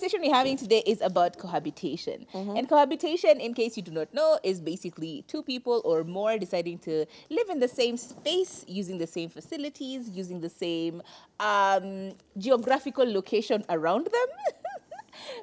conversation we're having today is about cohabitation. And cohabitation, in case you do not know, is basically two people or more deciding to live in the same space, using the same facilities, using the same geographical location around them.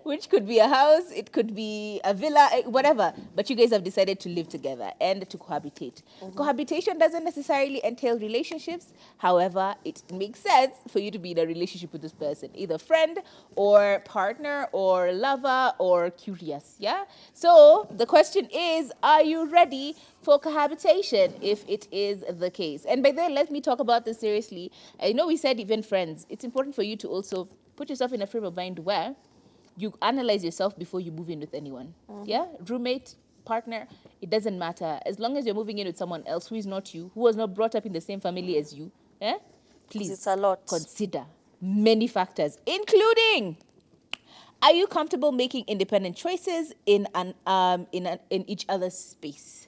Which could be a house, it could be a villa, whatever. But you guys have decided to live together and to cohabitate. Cohabitation doesn't necessarily entail relationships. However, it makes sense for you to be in a relationship with this person, either friend or partner or lover or curious. Yeah. So the question is, are you ready for cohabitation if it is the case? And by then, let me talk about this seriously. I know we said even friends. It's important for you to also put yourself in a frame of mind where you analyze yourself before you move in with anyone. Yeah? Roommate, partner, it doesn't matter. As long as you're moving in with someone else who is not you, who was not brought up in the same family as you, please it's a lot. consider many factors, including, are you comfortable making independent choices in each other's space?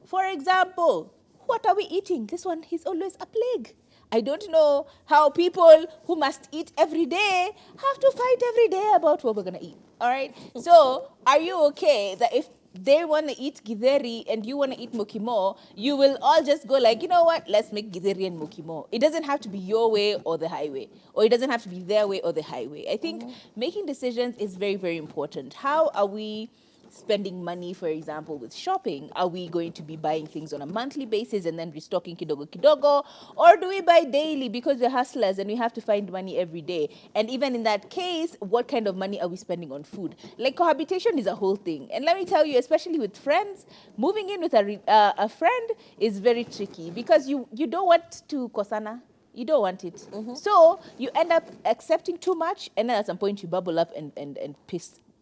For example, what are we eating? This one, he's always a plague. I don't know how people who must eat every day have to fight every day about what we're going to eat. All right? So, are you okay that if they want to eat githeri and you want to eat mokimo, you will all just go like, you know what? Let's make githeri and mokimo. It doesn't have to be your way or the highway. Or it doesn't have to be their way or the highway. I think making decisions is very, very important. How are we spending money, for example, with shopping? Are we going to be buying things on a monthly basis and then restocking kidogo kidogo? Or do we buy daily because we're hustlers and we have to find money every day? And even in that case, what kind of money are we spending on food? Like, cohabitation is a whole thing. And let me tell you, especially with friends, moving in with a friend is very tricky because you don't want to kosana. You don't want it. So you end up accepting too much, and then at some point you bubble up and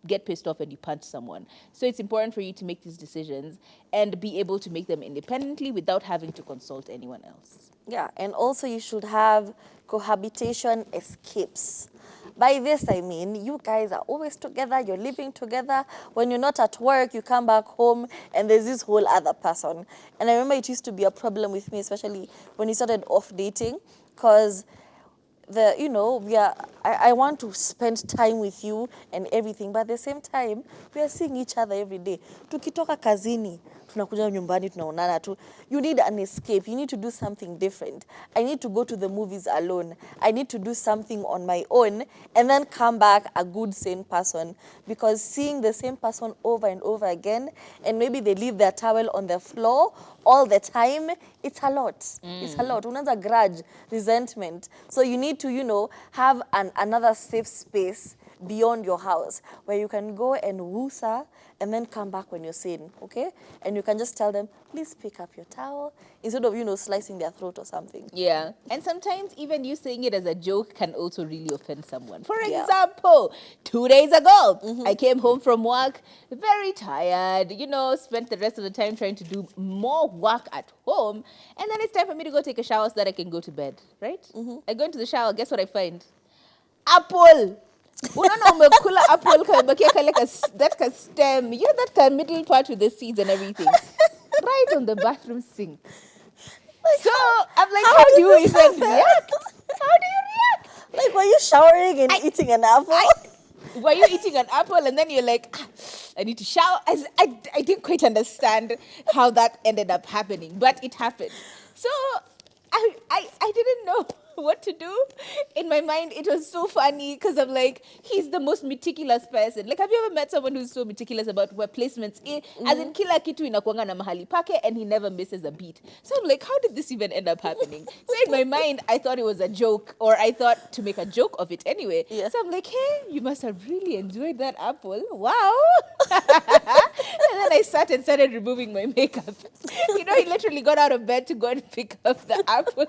get pissed off and you punch someone. So it's important for you to make these decisions and be able to make them independently without having to consult anyone else. Yeah, and also you should have cohabitation escapes. By this, I mean, you guys are always together, you're living together. When you're not at work, you come back home and there's this whole other person. And I remember it used to be a problem with me, especially when we started off dating, because I want to spend time with you and everything, but at the same time, we are seeing each other every day. Tukitoka kazini, tunakuja nyumbani, tunaonana tu. You need an escape. You need to do something different. I need to go to the movies alone. I need to do something on my own and then come back a good, sane person, because seeing the same person over and over again, and maybe they leave their towel on the floor all the time, it's a lot. It's a lot. Unaanza grudge, resentment. So you need to, have another safe space beyond your house where you can go and woosa and then come back when you're sane, okay? And you can just tell them, please pick up your towel instead of, slicing their throat or something. Yeah. And sometimes even you saying it as a joke can also really offend someone. For example, 2 days ago, I came home from work very tired, spent the rest of the time trying to do more work at home. And then it's time for me to go take a shower so that I can go to bed, right? I go into the shower, guess what I find? Apple! Unaona umekula apple kamebakia kale that stem, that middle part with the seeds and everything, right on the bathroom sink. So I'm like, how do you even react? How do you react? Like, were you showering and eating an apple? Were you eating an apple and then you're like, I need to shower? I didn't quite understand how that ended up happening, but it happened. So I didn't know what to do. In my mind, it was so funny because I'm like, he's the most meticulous person. Like, have you ever met someone who's so meticulous about where placements is? As in, kila kitu inakuanga na mahali pake, and he never misses a beat. So I'm like, how did this even end up happening? So in my mind, I thought it was a joke, or I thought to make a joke of it anyway. Yeah. So I'm like, hey, you must have really enjoyed that apple. Wow. And then I started removing my makeup. He literally got out of bed to go and pick up the apple.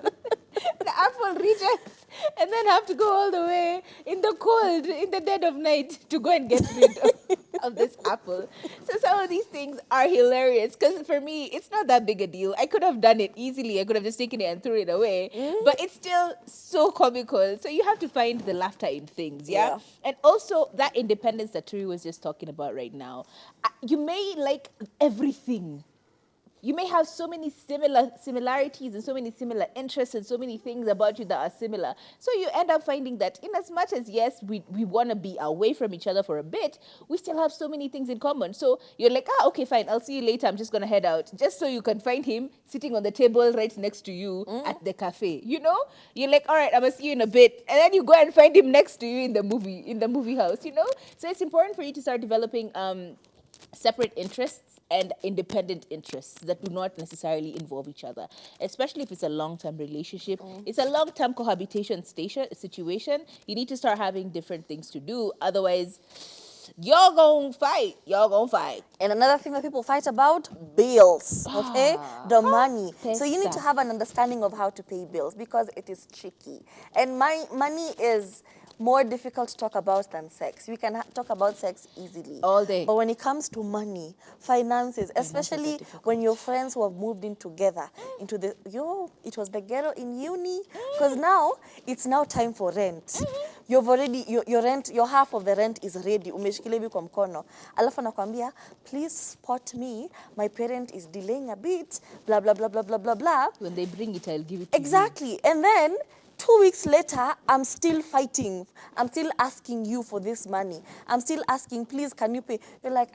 The apple rejects, and then have to go all the way in the cold, in the dead of night to go and get rid of this apple. So some of these things are hilarious because for me, it's not that big a deal. I could have done it easily. I could have just taken it and threw it away. But it's still so comical. So you have to find the laughter in things, yeah? And also that independence that Turi was just talking about right now. You may like everything. You may have so many similarities and so many similar interests and so many things about you that are similar. So you end up finding that in as much as, yes, we want to be away from each other for a bit, we still have so many things in common. So you're like, okay, fine, I'll see you later. I'm just going to head out. Just so you can find him sitting on the table right next to you at the cafe. You know? You're like, all right, I'm going to see you in a bit. And then you go and find him next to you in the movie house, you know? So it's important for you to start developing separate interests and independent interests that do not necessarily involve each other, especially if it's a long-term relationship. It's a long-term cohabitation situation. You need to start having different things to do. Otherwise, you're going to fight. You're going to fight. And another thing that people fight about, bills, okay? The money. So you need to Pesa. have an understanding of how to pay bills because it is tricky. And money is more difficult to talk about than sex. We can talk about sex easily. All day. But when it comes to money, finances, especially when your friends who have moved in together into it was the ghetto in uni. Because now, it's now time for rent. You've already, your rent, your half of the rent is ready. Umeshikilia hivi kwa mkono. Alafu anakuambia, please support me. My parent is delaying a bit. Blah, blah, blah, blah, blah, blah, blah. When they bring it, I'll give it to you. Exactly. And then 2 weeks later, I'm still fighting. I'm still asking you for this money. I'm still asking, please, can you pay? You're like,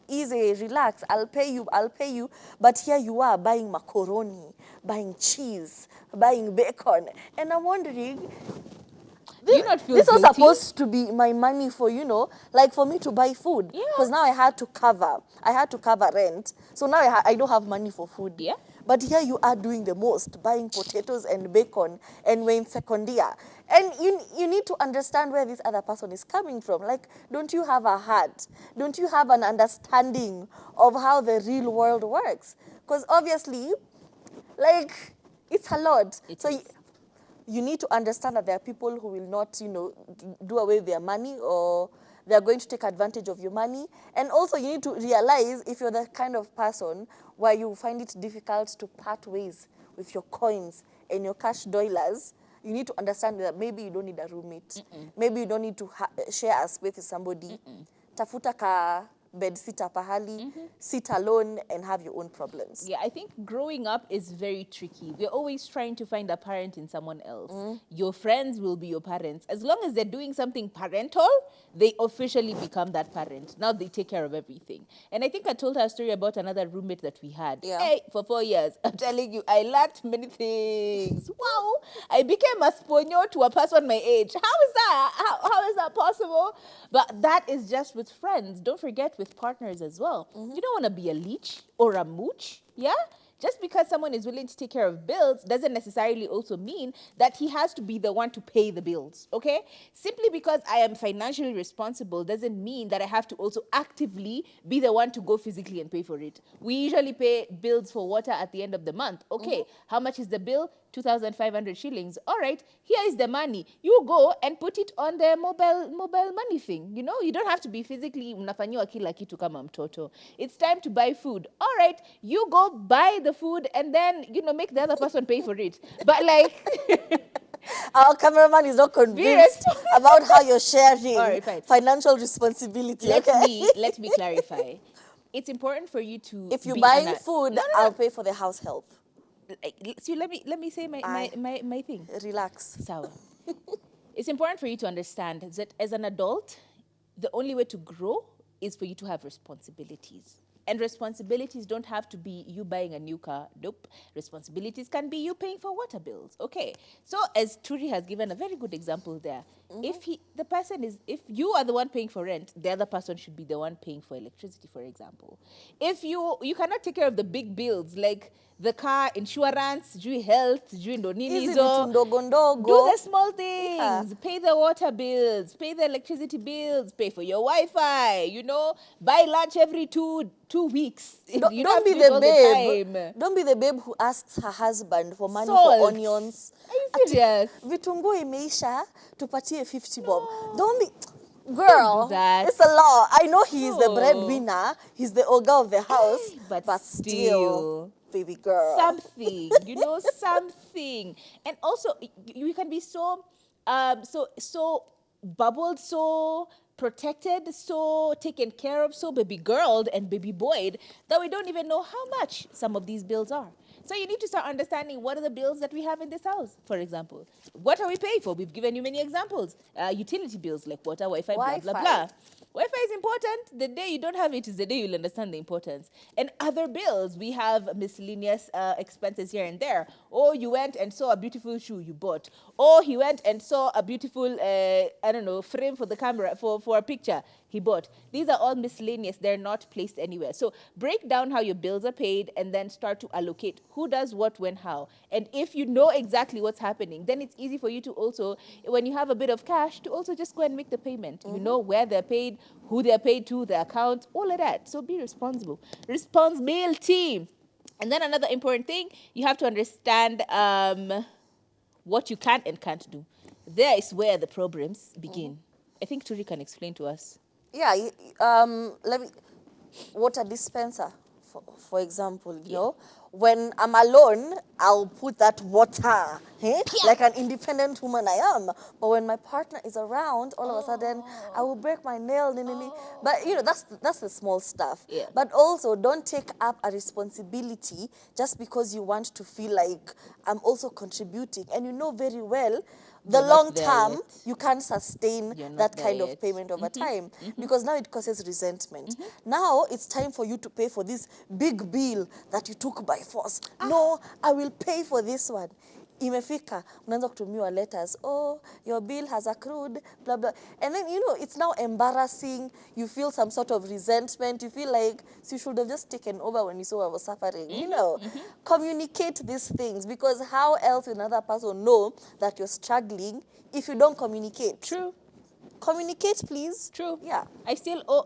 easy, relax, I'll pay you. But here you are buying macaroni, buying cheese, buying bacon. And I'm wondering, Do you not feel this was guilty? supposed to be my money for, like for me to buy food. Yeah. Because now I had to cover rent. So now I don't have money for food. Yeah. But here you are doing the most, buying potatoes and bacon, and we're in second year. And you need to understand where this other person is coming from. Like, don't you have a heart? Don't you have an understanding of how the real world works? Because obviously, like, it's a lot. You need to understand that there are people who will not, do away with their money, or they're going to take advantage of your money. And also you need to realize if you're the kind of person where you find it difficult to part ways with your coins and your cash dollars, you need to understand that maybe you don't need a roommate. Maybe you don't need to share a space with somebody. Tafuta ka bed sitter pahali, sit alone and have your own problems. Yeah, I think growing up is very tricky. We're always trying to find a parent in someone else. Your friends will be your parents. As long as they're doing something parental, they officially become that parent. Now they take care of everything. And I think I told her a story about another roommate that we had. Yeah. Hey, for 4 years, I'm telling you, I learned many things. Wow. I became a sponyo to a person my age. How is that? How is that possible? But that is just with friends. Don't forget with partners as well. You don't want to be a leech or a mooch, yeah? Just because someone is willing to take care of bills doesn't necessarily also mean that he has to be the one to pay the bills, okay? Simply because I am financially responsible doesn't mean that I have to also actively be the one to go physically and pay for it. We usually pay bills for water at the end of the month. Okay, how much is the bill? 2,500 shillings. All right, here is the money. You go and put it on the mobile money thing. You know, you don't have to be physically unafanyiwa kila kitu kama mtoto. It's time to buy food. All right, you go buy the food and then, make the other person pay for it. But like... Our cameraman is not convinced about how you're sharing All right, fine. financial responsibility. Let me clarify. It's important for you to... If you're buying food, I'll pay for the house help. So let me say my thing. Relax. Sawa. It's important for you to understand that as an adult, the only way to grow is for you to have responsibilities. And responsibilities don't have to be you buying a new car. Nope. Responsibilities can be you paying for water bills. Okay. So as Turi has given a very good example there, if you are the one paying for rent, the other person should be the one paying for electricity, for example. If you cannot take care of the big bills like the car insurance, health, ndonini zo, do the small things. Yeah. Pay the water bills, pay the electricity bills, pay for your Wi-Fi, buy lunch every two weeks. Don't be the babe. Don't be the babe who asks her husband for money for onions. Are you serious? Vitunguu imeisha, tupatie 50 bob. Don't be... Girl, don't do that. It's a law. I know he is the breadwinner. He's the ogre of the house. But still, baby girl. Something, something. And also, you can be so bubbled, so protected, so taken care of, so baby girled and baby boyed that we don't even know how much some of these bills are. So you need to start understanding what are the bills that we have in this house, for example. What are we paying for? We've given you many examples. Utility bills like water, Wi-Fi, blah, blah, Wi-Fi. blah. Wi-Fi is important. The day you don't have it is the day you'll understand the importance. And other bills, we have miscellaneous expenses here and there. Oh, you went and saw a beautiful shoe you bought. Oh, he went and saw a beautiful, I don't know, frame for the camera, for a picture he bought. These are all miscellaneous. They're not placed anywhere. So break down how your bills are paid and then start to allocate who does what, when, how. And if you know exactly what's happening, then it's easy for you to also, when you have a bit of cash, to also just go and make the payment. You know where they're paid, who they're paid to, the account, all of that. So be responsible. Responsibility. And then another important thing, you have to understand what you can and can't do. There is where the problems begin. I think Turi can explain to us. Yeah, let me, water dispenser, for example, you know, when I'm alone, I'll put that water, like an independent woman I am. But when my partner is around, all of a sudden, I will break my nail. But, you know, that's the small stuff. Yeah. But also, don't take up a responsibility just because you want to feel like I'm also contributing. And you know very well, the You're not long there term, yet. you can't sustain You're not that there kind of yet. payment over time because now it causes resentment. Now it's time for you to pay for this big bill that you took by force. No, I will pay for this one. Imefika, unaanza kutumiwa letters, oh, your bill has accrued, blah, blah. And then, you know, it's now embarrassing. You feel some sort of resentment. You feel like you should have just taken over when you saw I was suffering. You know, communicate these things because how else will another person know that you're struggling if you don't communicate? True. Communicate, please. True. Yeah. I still owe